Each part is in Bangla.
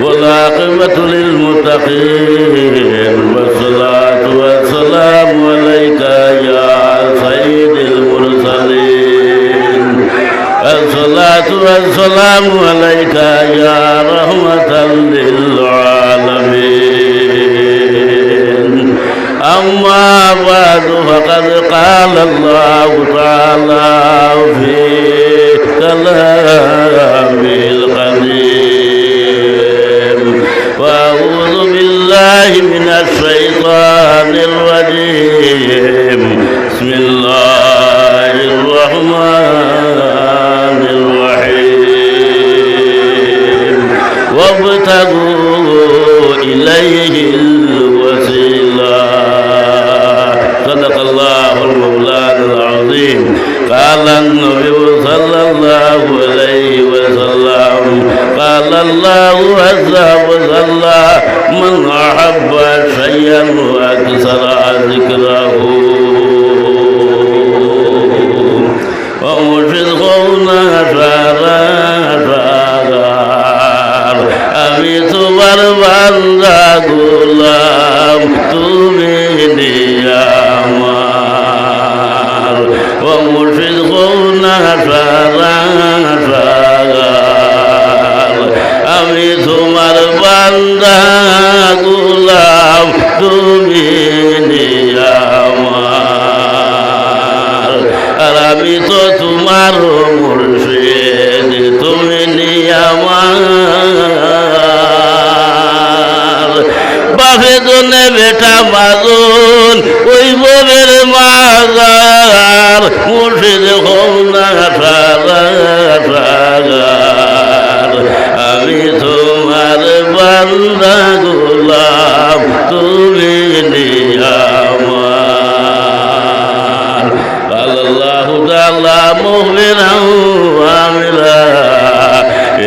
والعاقبة للمتقين والصلاة والسلام عليك يا سيد المرسلين الصلاة والسلام عليك يا رحمة للعالمين أما بعد فقد قال الله تعالى في كلامه القديم وأعوذ بالله من الشيطان الرجيم بسم الله الرحمن الرحيم وابتغوا إليه الوسيلة صدق الله المولانا العظيم قال النبي صلى الله عليه وسلم قال الله عز وجل من أحب شيئا وأكثر ذكره ومشركون شرار আমি তোমার বান্দা গোলাম তুমি আমার ও মুশরিকুন শরار আমি তোমার বান্দা গোলাম তুমি আমার আর আমি তো তোমার মুর্শিদ তুমি আমার বাপে জনে বেটা মাজুন ওই বোনের মাজার মুর্শিদ হও না সাগার আমি তোমার বান্দা গোলাম তুমি আমার আল্লাহু তাআলা মুমিনান ওয়া আমিলা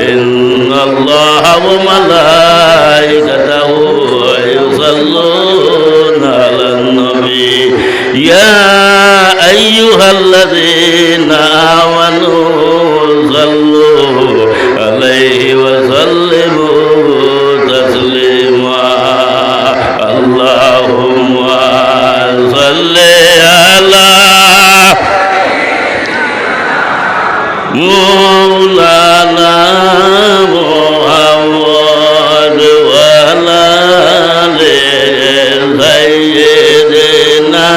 ইন্নাল্লাহা ওয়া মালাইকাতাহু ইউসাল্লুনা আলান নবী ইয়া আইয়ুহাল্লাযীনা আমানু সাল্লু আলাইহি ওয়া সাল্লিমু তাসলিমা আল্লাহুম্মা সাল্লি আলা مولانا محمد وعلى آل سيدنا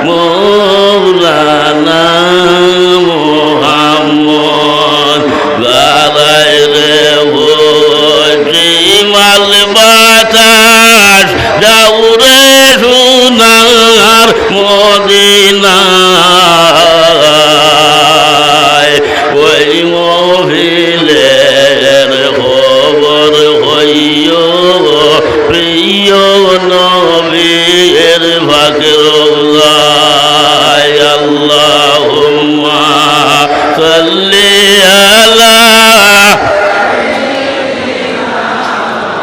مولانا محمد غير وجمال বাতাস যাওরে সোনার মদিনা ওই মহিলের খবর হইও প্রিয় নবীর ভাগরুল্লাহ আল্লাহুম্মা সাল্লি আলা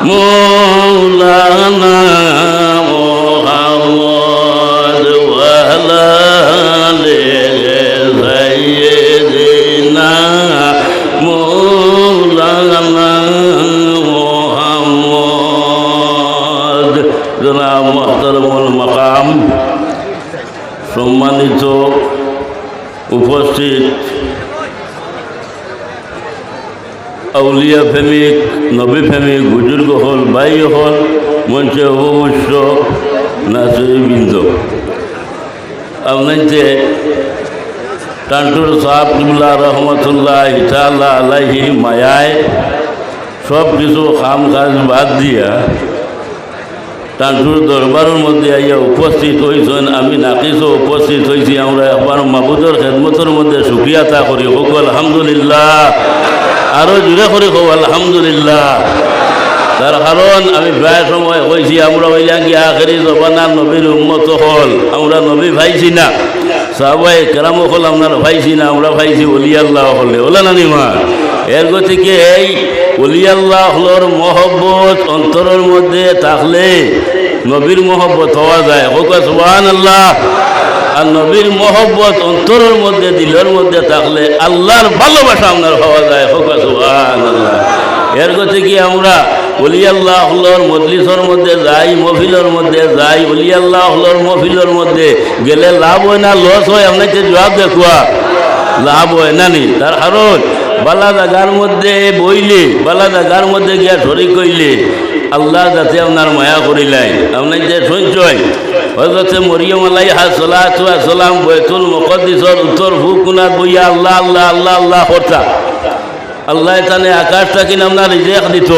مولانا محمد وعلى آل سيدنا مولانا محمد জনাব মুহতারামুল মাকাম সম্মানিত উপস্থিত আউলিয়া প্রেমিক নবী প্রেমিক বুজুর্গ হল ভাই হল মঞ্চে অবশ্য নাচবৃন্দ আপনাকে টান্টুর সাহেব কিবলা রহমতুল্লাহ ইতালা আলাইহি মায়ায় সব কিছু কাম কাজ বাদ দিয়া টান্টুর দরবারের মধ্যে আইয়া উপস্থিত হয়েছেন আমি নাকিসও উপস্থিত হয়েছি আমরা একবার মাহবুদের খেদমতের মধ্যে শুক্রিয়া তা করি হোক আলহামদুলিল্লাহ আরও জুড়ে করে হোক আলহামদুলিল্লাহ তার কারণ আমি প্রায় সময় হয়েছি আমরা হইলাম কি আখেরি জবানার নবীর উম্মত হল আমরা নবী ভাইছি না সাহাবাই কেরামও হল আপনার ভাইছি না আমরা ভাইছি অলি আল্লাহ হলে ওলা নানি মা এর গতিকে এই অলি আল্লাহ হলর মহব্বত অন্তরের মধ্যে থাকলে নবীর মহব্বত হওয়া যায় হোক সুবহানাল্লাহ আর নবীর মহব্বত অন্তরের মধ্যে দিলের মধ্যে থাকলে আল্লাহর ভালোবাসা আপনার হওয়া যায় হোক সুবহানাল্লাহ এর গতি কি আমরা ওলি আল্লাহর মজলিসের মধ্যে যাই, মফিলের মধ্যে যাই, ওলি আল্লাহর মফিলের মধ্যে গেলে লাভ হয় না লস হয়? আপনাকে জবাব দেখুয়া লাভ হয় না নি। তার কারণ বালা জাগার মধ্যে বইলে, বালা জাগার মধ্যে গিয়া শরিক কইলে আল্লাহ যাতে আপনার মায়া করিলাই। আপনার যে সঞ্চয় হযরতে মরিয়ম আলাইহা সালাতু ওয়া সালাম বাইতুল মুকদ্দিসের উত্তর ভূকোণাত বইয়া আল্লাহ আল্লাহ আল্লাহ আল্লাহ করতা। আল্লাহ তানে আকাশটা কিনা আপনার রিজেক দিত,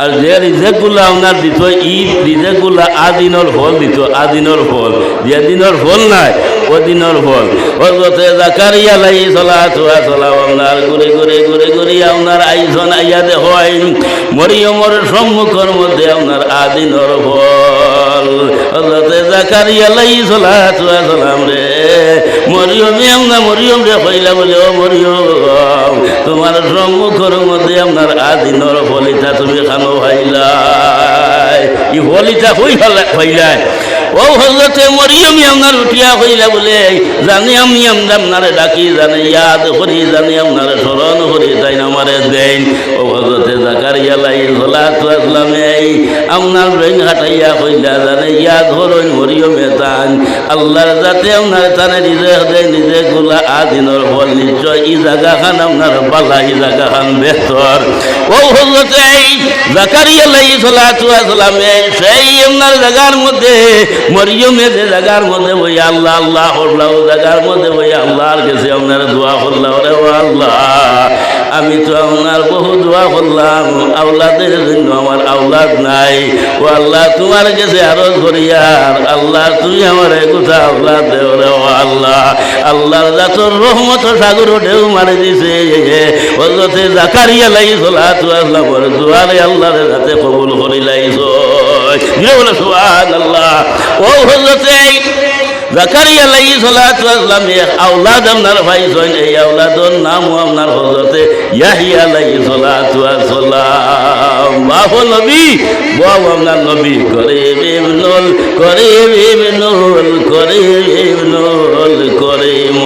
আর যে রিজেকগুলো আপনার দিত ই রিজেকগুলো আদিনের ফল দিত, আদিনের ফল। যে দিনের ফল নাই ও দিনের ফল। হযরতে জাকারিয়া আলাইহিস সালাতু ওয়া সালাম আপনার ঘুরে ঘুরে ঘুরে ঘুরে আপনার আইজন আইয়া দেখেন মরিয়মের সম্মুখের মধ্যে আপনার আদিনের ফল। হযরতে জাকারিয়া আলাইহিস সালাতু ওয়া সালাম রে মরিয়মে আমরা মরিয়ম রে কইলা বলে, ও মরিয়ম তোমার সম্মুখের মধ্যে আপনার আদিনের ফলিতা তুমি খানো ভাইলাই, ই ফলিতা হই ভাইলাই। ও হযরতে মরিয়ম আপনার উঠিয়া হইলা বলে, জানি আমি আপনারে ডাকি, জানি ইয়াদ করি, জানি আপনারে স্মরণ করি, তাই আমারে দেন। ও হযরতে জাকারিয়া আলাইহিস সালাতু ওয়া সালাম আপনার ব্রেন হাটাইয়া হইলা, জানি ইয়াদ করুন মরিয়মে তান আল্লাহর যাতে আপনার তানে নিজে দেয়, নিজে গুলা আদিনের ফল নিশ্চয় ই জায়গাখান আপনার বালা, ই জায়গাখান বেহতর। ও হযরতে জাকারিয়া আলাইহিস সালাতু ওয়া সালাম সেই আপনার জায়গার মধ্যে মরিয়মে যে জায়গার মধ্যে বই আল্লাহ আল্লাহ করলাম, ও জায়গার মধ্যে বই আল্লাহর কাছে আপনার দোয়া করলাম, রে ও আল্লাহ আমি তো আপনার বহু দোয়া করলাম, আওলাদের জন্য আমার আওলাদ নাই, ও আল্লাহ তোমার কাছে আরজ করিয়ার আল্লাহ তুমি আমার কোথা আওলাদ দেও রে ও আল্লাহ। আল্লাহর জাতর রহমত সাগর ঢেউ মারে দিছে। হযরতে জাকারিয়া আলাইহিস সালাতু ওয়া সালামের দোয়ারে আল্লাহর যাতে কবুল করিলাইছো, বলে সুবহানাল্লাহ। ও হযরতে জাকারিয়া আলাইহিস সালাতু ওয়া সালাম আওলাদ আপনার পাইছেন, এই আওলাদের নাম আপনার হযরতে ইয়াহইয়া আলাইহিস সালাতু ওয়া সালাম। বাবা নবী, বাবা আপনার নবী করিম ইবনুল করিম ইবনুল করিম ইবনুল করিম।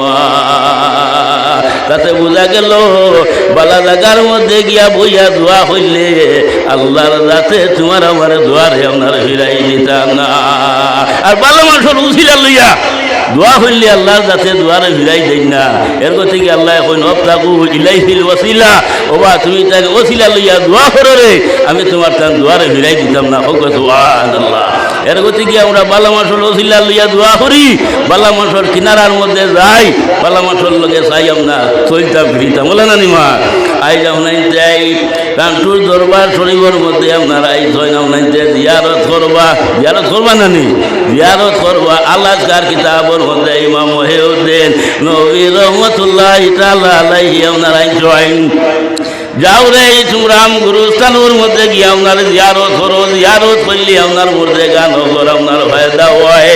তাতে বোঝা গেল বালা জায়গার মধ্যে গিয়া বইয়া দোয়া হইলে আল্লাহর যাতে তোমার আমার দোয়ারে আপনার ফিরাই দিতাম না। আর বালা মানুষের উসিলা লইয়া দোয়া হইলে আল্লাহর যাতে দোয়ারে ফিরাই দেই না। এর থেকে আল্লাহ এখন অবতাকু ইলাইহিল ওয়াসিলা, ও বা তুমি তাকে ওসিলা লইয়া দোয়া করো রে, আমি তোমার তার দোয়ারে ফিরাই দিতাম না। হোক সুবহানাল্লাহ। এর গতি কি আমরা বালা মাসল ওসিলা লইয়া দোয়া করি, বালা মাসর কিনারার মধ্যে যাই, বালা মাসর লগে চাই আমরা চলতাম ফিরিতাম, বলে না নিমা আইজ আপনার যাই কান্টুর দরবার শরীফের মধ্যে আপনার আইজ হয় আপনার যে জিয়ারত করবা, জিয়ারত করবা না নি, জিয়ারত করবা আল্লাহর কিতাবের মধ্যে ইমাম মহিউদ্দিন নবী রহমতুল্লাহি তাআলা আলাইহি আপনার আইজ জয়েন যাও রে সুরাম গুরুস্থানের মধ্যে গিয়ে আপনার জিয়ারত করো, জিয়ারত করলে আপনার মধ্যে গান হবর আপনার ফায়দা হয়।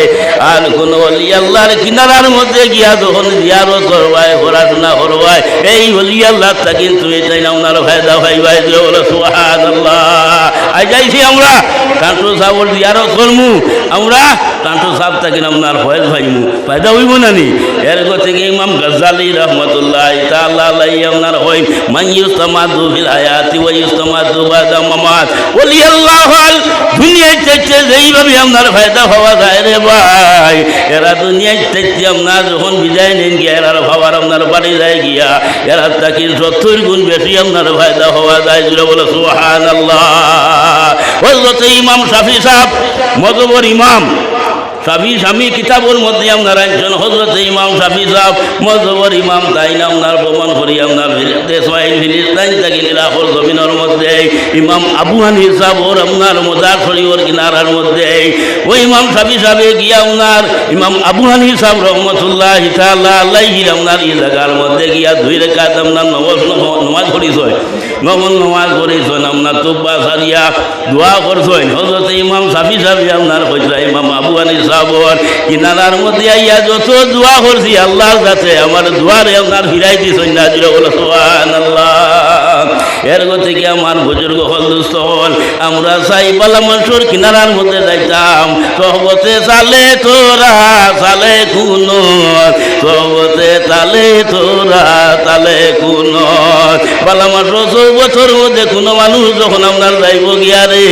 আর কোন অলি আল্লাহর কিনারার মধ্যে গিয়া যখন জিয়ারত করবায়, পড়াশোনা করবায়, এই অলি আল্লাহ থাকি তুমি চাই না আপনার ফায়দা পাইবাই। বলো সুবহানাল্লাহ। আই যাইছি আমরা কান্টু সাহেবের জিয়ারত করমু, আমরা কান্টু সাহেব থাকি আপনার ফয়েজ পাইমু, ফায়দা হইব না নি। এর থেকে ইমাম গাজ্জালী রাহমাতুল্লাহি তাআলা আলাইহি আপনার হই মান ইউস্তামাদু ফিল হায়াতি ওয়া ইউস্তামাদু বাদা মামাত। ওলি আল্লাহ দুনিয়ায় চাইছে যেইভাবে আপনার ফায়দা পাওয়া যায় রে ভাই, এরা দুনিয়ায় চাইছে আপনার যখন বিদায় নেন গিয়া এরার ভাবার আপনার বাড়ি যায় গিয়া এরা তাকে 70 গুণ বেশি আপনার ফায়দা পাওয়া যায়। জুড়ে বলে সুবহানাল্লাহ। হযরত ইমাম শাফি সাহেব মযহবের ইমাম, শাফি স্বামী কিতাবের মধ্যে আপনার একজন হযরত ইমাম শাফি সাহেব মযহবের ইমাম, তাই না আপনার প্রমাণ করি আপনার ফিলিস্তাইন থেকে ইরাকের জমিনের মধ্যে ইমাম আবু হানিফা সাহেবের আপনার মজার শরীফের কিনারার মধ্যে ওই ইমাম শাফি সাহেবে গিয়া আপনার ইমাম আবু হানিফা সাহেব রহমতুল্লাহি তাআলা আলাইহি আপনার এই জায়গার মধ্যে গিয়া 2 রাকাত আপনার নামাজ পড়িছেন, নফল নামাজ পড়িছেন, আপনার তুব্বা সারিয়া দোয়া করছেন। হযরত ইমাম শাফি সাহেব আপনার কইছে ইমাম আবু হানিফা সাহেবের কিনারার মধ্যে আইয়া যত দোয়া করছি আল্লাহর কাছে আমার দোয়ারে আপনার ফিরাই দিছেন না। জুড়ে বলো সুবহানাল্লাহ। এর থেকে আমার বুজুর্গ হল দুস্থ হল আমরা চাই বালা মানুষের কিনারার মধ্যে যাইতাম সহবতে চালে তোরা চালে কোন সহবতে তালে তোরা তালে কোন বালা মানুষ বছর মধ্যে কোনো মানুষ যখন আপনার যাইব গিয়া রে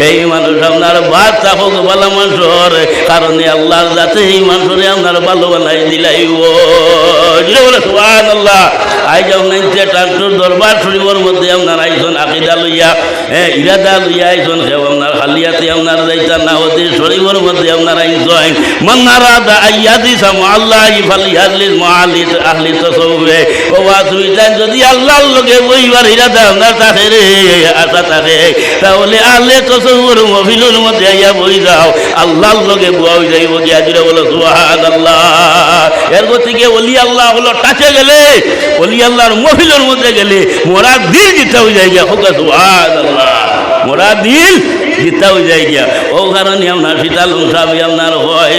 এই মানুষ আপনার বাদ থাকুক বালা মানুষের কারণে আল্লাহর যাতে এই মানুষরে আপনার ভালো বানাই দিলাইব বলে সুবহানাল্লাহ। আই যাও নাই ট্রাক্টর দরবার শরীফের মধ্যে আপনার আইসন আকিদা লইয়া ইরাদা লইয়া আইসন সেও আপনার হালিয়াতে আপনার যাইতা না হতে শরীফের মধ্যে আপনার আইসন মান্নারাদা আইয়াদি সামাল্লাহি ফালিয়াজলিস মুআলিত আহলি তাসাউফে ও ওয়াসুইতান যদি আল্লাহর লগে বইবার ইরাদা আপনার থাকে রে আশা থাকে তাহলে আহলে তাসাউফের মহফিলের মধ্যে আইয়া বই যাও আল্লাহর লগে বুয়াই যাইব গিয়া দিলে বলে সুবহানাল্লাহ। এর গতিকে ওলি আল্লাহ হলো টাচে গেলে ওলি আল্লাহর মহফিলের মধ্যে গেলে মোরা দিল জিতা হয়ে যায় গিয়া হোক সুবহানাল্লাহ মোরা দিল জিতা হয়ে যায় গিয়া ও কারণে আপনার শীতালুম সাবি আপনার হয়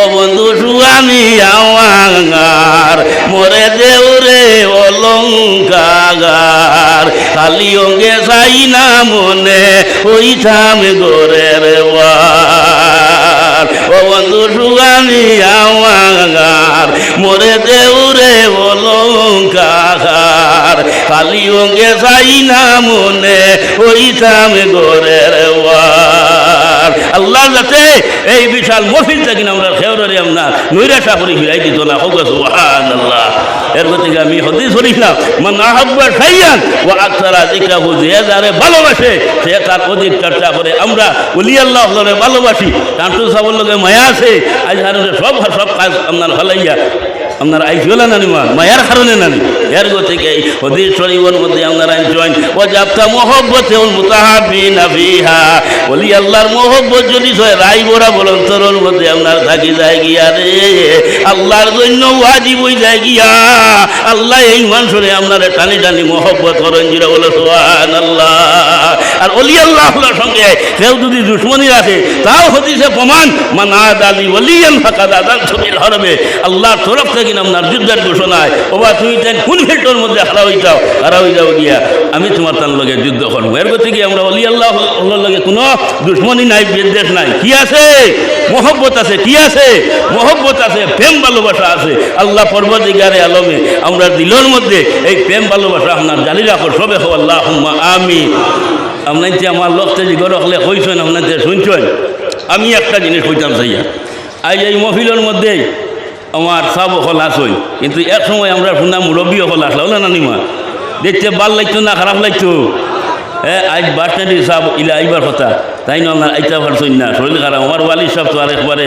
ও বন্ধু সুয়ামি আমার মোরে দেউরে অলঙ্কার খালি অঙ্গে চাই না মনে ওইঠাম গোরের ও বন্ধু সুয়ামি আমার মোরে দেউরে অলঙ্কার খালি অঙ্গে চাই না মনে ওইঠাম গোরের আল্লাহ যাতে এই বিশাল মফিল থেকে আমরা খেউরে আমরা নৈরাশা করে ফিরাই দিত না হোক সুবহানাল্লাহ। এর গতিকে আমি হদিস শুনিলাম মান আহাব্বা শাইয়ান ওয়া আকসারা যিকরাহু যে যারে ভালোবাসে সে তার অধিক চর্চা করে আমরা ওলি আল্লাহ হলে ভালোবাসি কান্টু সাবল লগে মায়া আছে আজ সব সব কাজ আপনার হলাইয়া আপনার আইসলা নানি মায়ার কারণে নানি এর গতিকে হদিস শরীফের মধ্যে আপনার আইন ও যাবতা মহব্বতে উল মুতাহাব্বিনা ফিহা ওলি আল্লাহর মহব্বত যদি হয় রাই বড়া বলন্তরের মধ্যে আপনার থাকি যায় গিয়া রে আল্লাহর জন্য ওয়াজিব হয়ে যায় গিয়া আল্লাহ এই মানুষরে আপনার টানি টানি মহব্বত করেন যেটা বলে সুবহানাল্লাহ। আর ওলি আল্লাহর সঙ্গে কেউ যদি দুশ্মনী রাখে তাও হদিসে প্রমাণ মান আদালি ওলিয়ান ফাকাদ আযানতু বিল হরবে আল্লাহর তরফ থেকে আপনার যুদ্ধের ঘোষণায় ওবা তুমি কোন ফিল্টোর মধ্যে হারা হয়ে যাও গিয়া আমি তোমার তার লগে যুদ্ধ করবো। এর থেকে আমরা ওলি আল্লাহ লগে কোনো দুশ্মনী নাই বিদ্বেষ নাই কি আছে মহব্বত আছে কি আছে মহব্বত আছে প্রেম ভালোবাসা আছে আল্লাহ পরবর্তীকারে আলমে আমরা দিলের মধ্যে এই প্রেম ভালোবাসা আপনার জানি রাখো সবে হো আল্লাহুম্মা আমিন। আপনার যে আমার লক্ষ্যে যে গড় হলে হইছেন আপনার যে শুনছেন আমি একটা জিনিস হইতাম চাইয়া আজ এই মহফিলের মধ্যেই আমার সব হল আসই কিন্তু এক সময় আমরা শুনলাম মুরব্বী হল আসলা হলো না নিমা দেখতে ভাল লাগতো না খারাপ লাগতো আজ বাস স্ট্যান্ডে সব ইলা আইবার কথা তাই না আপনার আইতা পারছই না শরীর খারাপ আমার বালির সব তো আর একবারে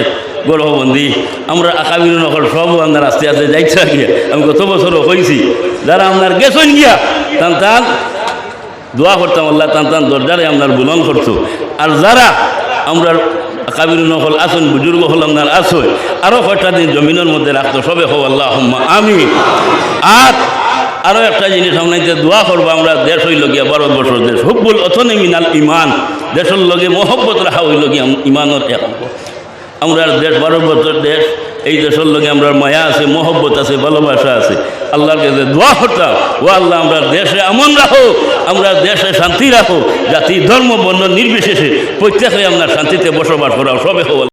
গর্ভবন্দি আমরা আকাবির নকল সব আপনার আস্তে আস্তে যাইছে গিয়া আমি গত বছরও হয়েছি যারা আপনার গেছেন গিয়া টান দোয়া করতাম আল্লাহ টান দরজারে আপনার বুলন করতো আর যারা আমরা কাবির নকল আসন বুজুর্গ হল আপনার আসই আরও কয়টা দিন জমিনের মধ্যে রাখতো সবে হো আল্লাহুম্মা আমিন। আর আরও একটা জিনিস আপনাকে দোয়া করবো আমরা দেশ হইল গিয়া ভারতবর্ষের দেশ হুব্বুল অথনি মিনাল ইমান দেশের লগে মহব্বত রাখা হইল গিয়া ইমানের এক আমরা দেশ ভারতবর্ষের দেশ এই দেশের লগে আমরা মায়া আছে মহব্বত আছে ভালোবাসা আছে আল্লাহর কাছে দোয়া করতাম ও আল্লাহ আমরা দেশে আমন রাখো আমরা দেশে শান্তি রাখো জাতি ধর্ম বর্ণ নির্বিশেষে প্রত্যেকে আমরা শান্তিতে বসবাস করা সবে